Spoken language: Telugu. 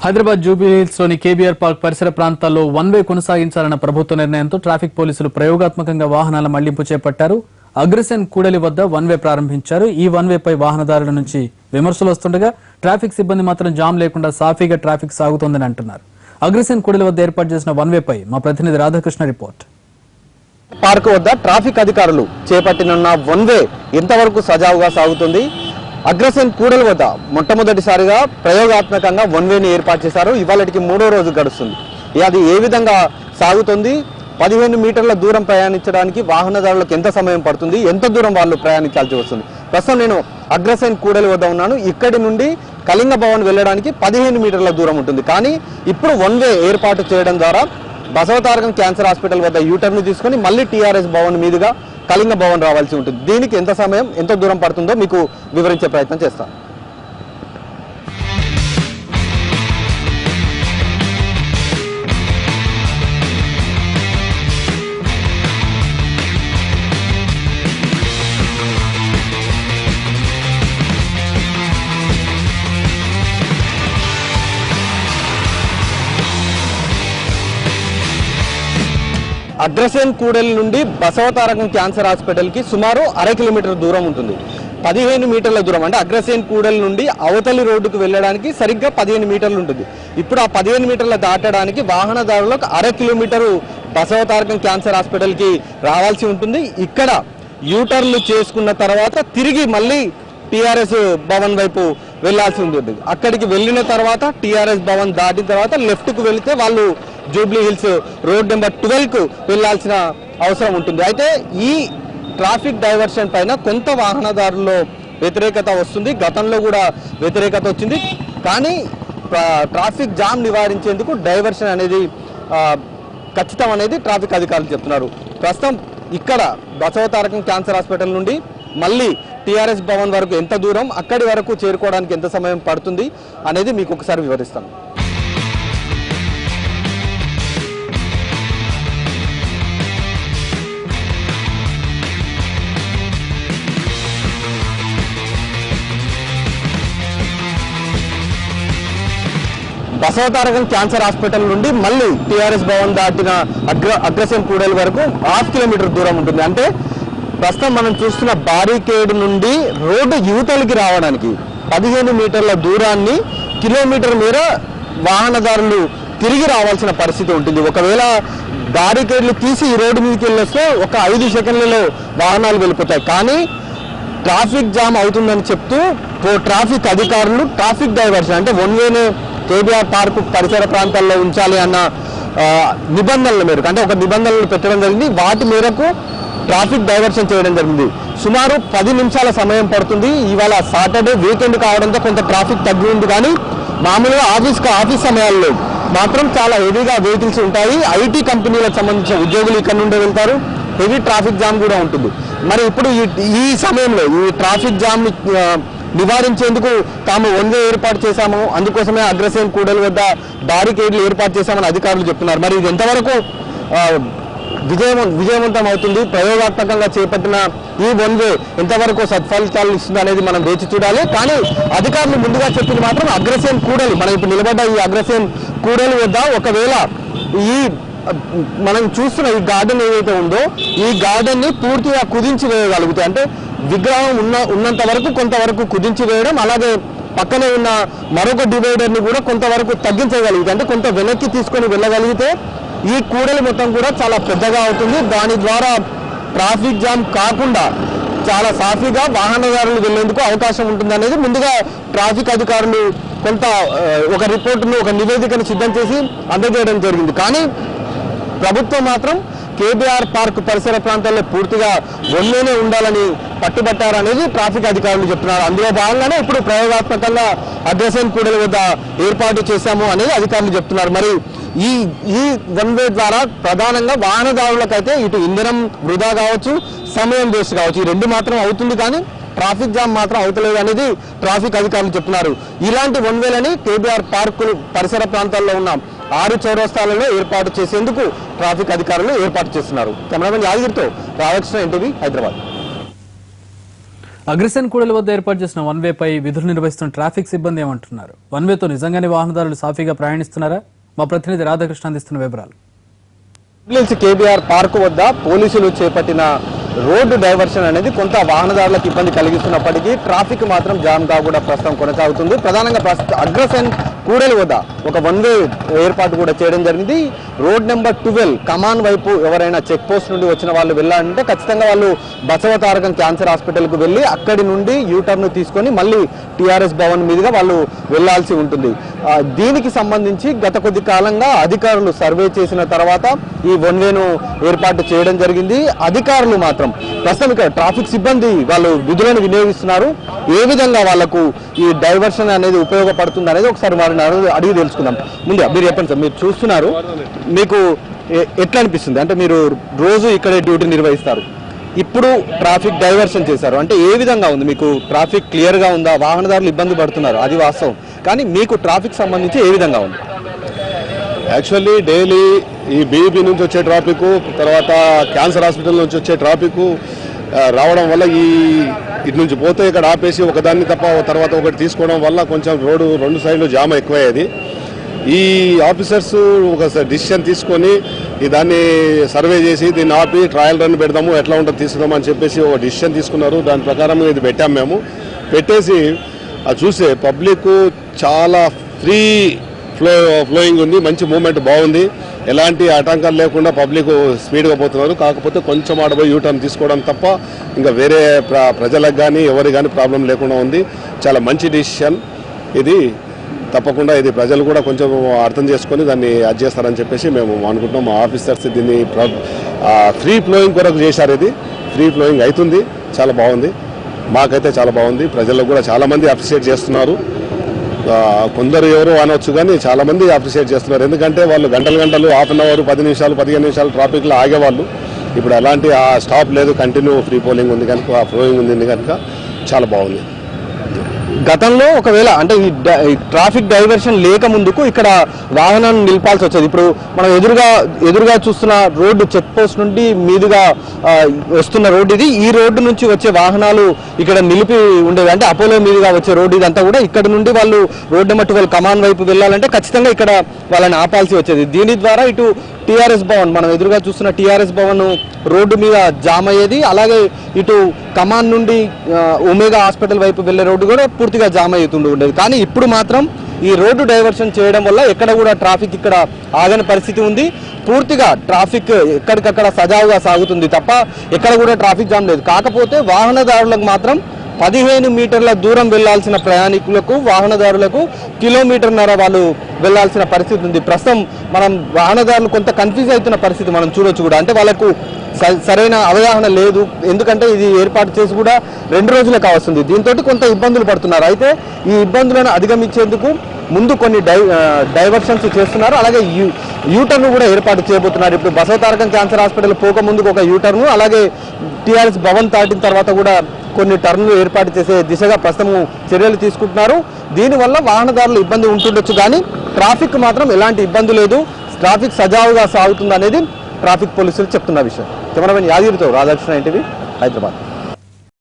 హైదరాబాద్ జూబ్లీహిల్స్లోని కేబీఆర్ పార్క్ పరిసర ప్రాంతాల్లో వన్ వే కొనసాగించాలన్న ప్రభుత్వ నిర్ణయంతో ట్రాఫిక్ పోలీసులు ప్రయోగాత్మకంగా వాహనాల మళ్లింపు చేపట్టారు. అగ్రసేన్ కూడలి వద్ద వన్ వే ప్రారంభించారు. ఈ వన్ వేపై వాహనదారుల నుంచి విమర్శలు వస్తుండగా ట్రాఫిక్ సిబ్బంది మాత్రం జామ్ లేకుండా సాఫీగా ట్రాఫిక్ సాగుతోందని అంటున్నారు. అగ్రసేన్ కూడలి వద్ద ఏర్పాటు చేసిన వన్ వేపై మా ప్రతినిధి రాధాకృష్ణ రిపోర్ట్. పార్క్ వద్ద ట్రాఫిక్ అధికారులు చేపట్టిన వన్ వే ఎంతవరకు సజావుగా సాగుతుంది? అగ్రసేన్ కూడలి వద్ద మొట్టమొదటిసారిగా ప్రయోగాత్మకంగా వన్ వేని ఏర్పాటు చేశారు. ఇవాళకి 3వ రోజు గడుస్తుంది. అది ఏ విధంగా సాగుతుంది? 15 మీటర్ల దూరం ప్రయాణించడానికి వాహనదారులకు ఎంత సమయం పడుతుంది? ఎంత దూరం వాళ్ళు ప్రయాణించాల్సి వస్తుంది? ప్రస్తుతం నేను అగ్రసేన్ కూడలి వద్ద ఉన్నాను. ఇక్కడి నుండి కళింగ భవన్ వెళ్ళడానికి 15 మీటర్ల దూరం ఉంటుంది. కానీ ఇప్పుడు వన్ వే ఏర్పాటు చేయడం ద్వారా బసవతారకం క్యాన్సర్ హాస్పిటల్ వద్ద యూటర్న్ తీసుకొని మళ్ళీ టీఆర్ఎస్ భవన్ మీదుగా కళింగ భవన్ రావాల్సి ఉంటుంది. దీనికి ఎంత సమయం, ఎంత దూరం పడుతుందో మీకు వివరించే ప్రయత్నం చేస్తాను. అగ్రసేన్ కూడలి నుండి బసవతారకం క్యాన్సర్ హాస్పిటల్కి సుమారు 1/2 కిలోమీటర్ దూరం ఉంటుంది. 15 మీటర్ల దూరం అంటే అగ్రసేన్ కూడలి నుండి అవతలి రోడ్డుకు వెళ్ళడానికి సరిగ్గా 15 మీటర్లు ఉంటుంది. ఇప్పుడు ఆ 15 మీటర్లు దాటడానికి వాహనదారులకు 1/2 కిలోమీటరు బసవతారకం క్యాన్సర్ హాస్పిటల్కి రావాల్సి ఉంటుంది. ఇక్కడ యూటర్న్లు చేసుకున్న తర్వాత తిరిగి మళ్ళీ టీఆర్ఎస్ భవన్ వైపు వెళ్లాల్సి ఉంటుంది. అక్కడికి వెళ్ళిన తర్వాత టీఆర్ఎస్ భవన్ దాటిన తర్వాత లెఫ్ట్కు వెళితే వాళ్ళు జూబ్లీ హిల్స్ రోడ్ నెంబర్ 12కు వెళ్లాల్సిన అవసరం ఉంటుంది. అయితే ఈ ట్రాఫిక్ డైవర్షన్ పైన కొంత వాహనదారుల్లో వ్యతిరేకత వస్తుంది. గతంలో కూడా వ్యతిరేకత వచ్చింది. కానీ ట్రాఫిక్ జామ్ నివారించేందుకు డైవర్షన్ అనేది ఖచ్చితం అనేది ట్రాఫిక్ అధికారులు చెప్తున్నారు. ప్రస్తుతం ఇక్కడ బసవతారకం క్యాన్సర్ హాస్పిటల్ నుండి మళ్ళీ టీఆర్ఎస్ భవన్ వరకు ఎంత దూరం, అక్కడి వరకు చేరుకోవడానికి ఎంత సమయం పడుతుంది అనేది మీకు ఒకసారి వివరిస్తాను. బసవతారకం క్యాన్సర్ హాస్పిటల్ నుండి మళ్ళీ టీఆర్ఎస్ భవన్ దాటిన అగ్రసేన్ కూడలి వరకు 1/2 కిలోమీటర్ దూరం ఉంటుంది. అంటే ప్రస్తుతం మనం చూస్తున్న బారికేడ్ నుండి రోడ్డు యువతలకి రావడానికి 15 మీటర్ల దూరాన్ని కిలోమీటర్ మేర వాహనదారులు తిరిగి రావాల్సిన పరిస్థితి ఉంటుంది. ఒకవేళ బారికేడ్లు తీసి ఈ రోడ్డు మీదకి వెళ్ళొస్తే ఒక 5 సెకండ్లలో వాహనాలు వెళ్ళిపోతాయి. కానీ ట్రాఫిక్ జామ్ అవుతుందని చెప్తూ ట్రాఫిక్ అధికారులు ట్రాఫిక్ డైవర్షన్ అంటే వన్ వేనే కేబీఆర్ పార్క్ పరిసర ప్రాంతాల్లో ఉంచాలి అన్న నిబంధనల మేరకు అంటే ఒక నిబంధనలు పెట్టడం జరిగింది. వాటి మేరకు ట్రాఫిక్ డైవర్షన్ చేయడం జరిగింది. సుమారు 10 నిమిషాల సమయం పడుతుంది. ఇవాళ సాటర్డే వీకెండ్ కావడంతో కొంత ట్రాఫిక్ తగ్గి ఉంది. కానీ మామూలుగా ఆఫీస్ సమయాల్లో మాత్రం చాలా హెవీగా వెహికల్స్ ఉంటాయి. ఐటీ కంపెనీలకు సంబంధించిన ఉద్యోగులు ఇక్కడ నుండి వెళ్తారు. హెవీ ట్రాఫిక్ జామ్ కూడా ఉంటుంది. మరి ఇప్పుడు ఈ సమయంలో ఈ ట్రాఫిక్ జామ్ నివారించేందుకు తాము వన్ వే ఏర్పాటు చేశాము, అందుకోసమే అగ్రసేన్ కూడలి వద్ద బారికేడ్లు ఏర్పాటు చేశామని అధికారులు చెప్తున్నారు. మరి ఇది ఎంతవరకు విజయవంతం అవుతుంది? ప్రయోగాత్మకంగా చేపట్టిన ఈ వన్ వే ఎంతవరకు సత్ఫలితాలు ఇస్తుంది అనేది మనం వేచి చూడాలి. కానీ అధికారులు ముందుగా చెప్పింది మాత్రం అగ్రసేన్ కూడలి, మనం ఇప్పుడు నిలబడ్డ ఈ అగ్రసేన్ కూడలి వద్ద ఒకవేళ ఈ మనం చూస్తున్న ఈ గార్డెన్ ఏదైతే ఉందో ఈ గార్డెన్ ని పూర్తిగా కుదించి వేయగలుగుతాయి. అంటే విగ్రహం ఉన్నంత వరకు కొంతవరకు కుదించి వేయడం, అలాగే పక్కనే ఉన్న మరొక డివైడర్ ని కూడా కొంతవరకు తగ్గించగలిగితే అంటే కొంత వెనక్కి తీసుకొని వెళ్ళగలిగితే ఈ కూడలి మొత్తం కూడా చాలా పెద్దగా అవుతుంది. దాని ద్వారా ట్రాఫిక్ జామ్ కాకుండా చాలా సాఫీగా వాహనదారులు వెళ్లేందుకు అవకాశం ఉంటుంది అనేది ముందుగా ట్రాఫిక్ అధికారులు కొంత ఒక రిపోర్టును ఒక నివేదికను సిద్ధం చేసి అందజేయడం జరిగింది. కానీ ప్రభుత్వం మాత్రం కేబీఆర్ పార్క్ పరిసర ప్రాంతాల్లో పూర్తిగా వన్ వేనే ఉండాలని పట్టుబట్టారనేది ట్రాఫిక్ అధికారులు చెప్తున్నారు. అందులో భాగంగానే ఇప్పుడు ప్రయోగాత్మకంగా అగ్రసేన్ కూడలి వద్ద ఏర్పాటు చేశాము అనేది అధికారులు చెప్తున్నారు. మరి ఈ వన్ వే ద్వారా ప్రధానంగా వాహనదారులకైతే ఇటు ఇంధనం వృధా కావచ్చు, సమయం వేస్ట్ కావచ్చు, ఈ రెండు మాత్రం అవుతుంది. కానీ ట్రాఫిక్ జామ్ మాత్రం అవుతలేదు అనేది ట్రాఫిక్ అధికారులు చెప్తున్నారు. ఇలాంటి వన్ వేలని కేబీఆర్ పార్కులు పరిసర ప్రాంతాల్లో ఉన్న 6 చౌరస్తాలలో ఏర్పాటు చేసేందుకు ట్రాఫిక్ అధికారులు ఏర్పాటు చేస్తున్నారు. కెమెరామెన్ యాదగిరితో రాధాకృష్ణ, ఎన్టీవీ, హైదరాబాద్. అగ్రసేన్ కూడలి వద్ద ఏర్పాటు చేసిన వన్ వే పై విధులు నిర్వహిస్తున్న ట్రాఫిక్ సిబ్బంది ఏమంటున్నారు? వన్ వేతో నిజంగానే వాహనదారులు సాఫీగా ప్రయాణిస్తున్నారా? మా ప్రతినిధి రాధాకృష్ణ అందిస్తున్న వివరాలు. కేబీఆర్ పార్క్ వద్ద పోలీసులు చేపట్టిన రోడ్డు డైవర్షన్ అనేది కొంత వాహనదారులకు ఇబ్బంది కలిగిస్తున్నప్పటికీ ట్రాఫిక్ మాత్రం జామ్ గా కూడా ప్రస్తుతం కొనసాగుతుంది. ప్రధానంగా అగ్రసేన్ కూడలి వద్ద ఒక వన్ వే ఏర్పాటు కూడా చేయడం జరిగింది. రోడ్ నెంబర్ 12 కమాన్ వైపు ఎవరైనా చెక్ పోస్ట్ నుండి వచ్చిన వాళ్ళు వెళ్ళాలంటే ఖచ్చితంగా వాళ్ళు బసవతారకం క్యాన్సర్ హాస్పిటల్కు వెళ్ళి అక్కడి నుండి యూటర్న్ తీసుకొని మళ్ళీ టీఆర్ఎస్ భవన్ మీదుగా వాళ్ళు వెళ్లాల్సి ఉంటుంది. దీనికి సంబంధించి గత కొద్ది కాలంగా అధికారులు సర్వే చేసిన తర్వాత ఈ వన్ వేను ఏర్పాటు చేయడం జరిగింది. అధికారులు మాత్రం ప్రస్తుతం ఇక్కడ ట్రాఫిక్ సిబ్బంది వాళ్ళు విధులను వినియోగిస్తున్నారు. ఏ విధంగా వాళ్లకు ఈ డైవర్షన్ అనేది ఉపయోగపడుతుంది అనేది ఒకసారి వారిని అడిగి తెలుసుకుందాం. ముందు మీరు చెప్పండి సార్, మీరు చూస్తున్నారు, మీకు ఎట్లా అనిపిస్తుంది? అంటే మీరు రోజు ఇక్కడే డ్యూటీ నిర్వహిస్తారు, ఇప్పుడు ట్రాఫిక్ డైవర్షన్ చేశారు అంటే ఏ విధంగా ఉంది? మీకు ట్రాఫిక్ క్లియర్గా ఉందా? వాహనదారులు ఇబ్బంది పడుతున్నారు, అది వాస్తవం, కానీ మీకు ట్రాఫిక్ సంబంధించి ఏ విధంగా ఉంది? యాక్చువల్లీ డైలీ ఈ బీఈపీ నుంచి వచ్చే ట్రాఫిక్, తర్వాత క్యాన్సర్ హాస్పిటల్ నుంచి వచ్చే ట్రాఫిక్ రావడం వల్ల ఇటు నుంచి పోతే ఇక్కడ ఆపేసి ఒకదాన్ని తప్ప తర్వాత ఒకటి తీసుకోవడం వల్ల కొంచెం రోడ్డు రెండు సైడ్లు జామ్ ఎక్కువయ్యేది. ఈ ఆఫీసర్స్ ఒక డిసిషన్ తీసుకొని దాన్ని సర్వే చేసి దీన్ని ఆపి ట్రయల్ రన్ పెడదాము, ఎట్లా ఉంటుందో తీసుకుందాం అని చెప్పేసి ఒక డిసిషన్ తీసుకున్నారు. దాని ప్రకారం ఇది పెట్టాము. మేము పెట్టేసి అది చూసే పబ్లిక్ చాలా ఫ్రీ ఫ్లోయింగ్ ఉంది, మంచి మూమెంట్ బాగుంది, ఎలాంటి ఆటంకాలు లేకుండా పబ్లిక్ స్పీడ్గా పోతున్నారు. కాకపోతే కొంచెం ఆడపోయి యూటర్న్ తీసుకోవడం తప్ప ఇంకా వేరే ప్రజలకు కానీ ఎవరికి కానీ ప్రాబ్లం లేకుండా ఉంది. చాలా మంచి డిసిషన్ ఇది. తప్పకుండా ఇది ప్రజలు కూడా కొంచెం అర్థం చేసుకొని దాన్ని అది చేస్తారని చెప్పేసి మేము అనుకుంటున్నాం. మా ఆఫీసర్స్ దీన్ని ఫ్రీ ఫ్లోయింగ్ కొరకు చేశారు. ఇది ఫ్రీ ఫ్లోయింగ్ అవుతుంది, చాలా బాగుంది, మాకైతే చాలా బాగుంది. ప్రజలకు కూడా చాలామంది అప్రిషియేట్ చేస్తున్నారు. కొందరు ఎవరు అనవచ్చు కానీ చాలామంది అప్రిషియేట్ చేస్తున్నారు. ఎందుకంటే వాళ్ళు గంటలు హాఫ్ అన్ అవర్ 10 నిమిషాలు 15 నిమిషాలు ట్రాఫిక్లో ఆగేవాళ్ళు. ఇప్పుడు అలాంటి ఆ స్టాప్ లేదు, కంటిన్యూ ఫ్రీ పోలింగ్ ఉంది కనుక, ఆ ఫ్లోయింగ్ ఉంది కనుక చాలా బాగుంది. గతంలో ఒకవేళ అంటే ఈ ట్రాఫిక్ డైవర్షన్ లేక ముందుకు ఇక్కడ వాహనాన్ని నిలిపాల్సి వచ్చేది. ఇప్పుడు మనం ఎదురుగా చూస్తున్న రోడ్డు చెక్ పోస్ట్ నుండి మీదుగా వస్తున్న రోడ్డు ఇది. ఈ రోడ్డు నుంచి వచ్చే వాహనాలు ఇక్కడ నిలిపి ఉండేవి. అంటే అపోలో మీదుగా వచ్చే రోడ్డు ఇదంతా కూడా ఇక్కడ నుండి వాళ్ళు రోడ్డు నెంబర్ 12 కమాన్ వైపు వెళ్ళాలంటే ఖచ్చితంగా ఇక్కడ వాళ్ళని ఆపాల్సి వచ్చేది. దీని ద్వారా ఇటు టీఆర్ఎస్ భవన్, మనం ఎదురుగా చూస్తున్న టీఆర్ఎస్ భవన్ రోడ్డు మీద జామ్ అయ్యేది. అలాగే ఇటు కమాన్ నుండి ఒమేగా హాస్పిటల్ వైపు వెళ్లే రోడ్డు కూడా పూర్తిగా జామ్ అవుతుండి ఉండేది. కానీ ఇప్పుడు మాత్రం ఈ రోడ్డు డైవర్షన్ చేయడం వల్ల ఎక్కడ కూడా ట్రాఫిక్ ఇక్కడ ఆగని పరిస్థితి ఉంది. పూర్తిగా ట్రాఫిక్ ఎక్కడికక్కడ సజావుగా సాగుతుంది తప్ప ఎక్కడ కూడా ట్రాఫిక్ జామ్ లేదు. కాకపోతే వాహనదారులకు మాత్రం 15 మీటర్ల దూరం వెళ్లాల్సిన ప్రయాణికులకు, వాహనదారులకు కిలోమీటర్న్నర వాళ్ళు వెళ్లాల్సిన పరిస్థితి ఉంది. ప్రస్తుతం మనం వాహనదారులు కొంత కన్ఫ్యూజ్ అవుతున్న పరిస్థితి మనం చూడొచ్చు కూడా. అంటే వాళ్ళకు సరైన అవగాహన లేదు, ఎందుకంటే ఇది ఏర్పాటు చేసి కూడా 2 రోజులే కావస్తుంది. దీంతో కొంత ఇబ్బందులు పడుతున్నారు. అయితే ఈ ఇబ్బందులను అధిగమించేందుకు ముందు కొన్ని డైవర్షన్స్ చేస్తున్నారు. అలాగే యూటర్న్ కూడా ఏర్పాటు చేయబోతున్నారు. ఇప్పుడు బసవతారకం క్యాన్సర్ హాస్పిటల్ పోక ముందుకు ఒక యూటర్ను, అలాగే టీఆర్ఎస్ భవన్ దాటిన తర్వాత కూడా కొన్ని టర్న్లు ఏర్పాటు చేసే దిశగా ప్రస్తుతం చర్యలు తీసుకుంటున్నారు. దీనివల్ల వాహనదారులు ఇబ్బంది ఉంటుండొచ్చు, కానీ ట్రాఫిక్ మాత్రం ఎలాంటి ఇబ్బంది లేదు, ట్రాఫిక్ సజావుగా సాగుతుంది అనేది ట్రాఫిక్ పోలీసులు చెప్తున్న విషయం. కెమెరామెన్ యాదగిరితో రాధాకృష్ణ, ఎన్టీవీ, హైదరాబాద్.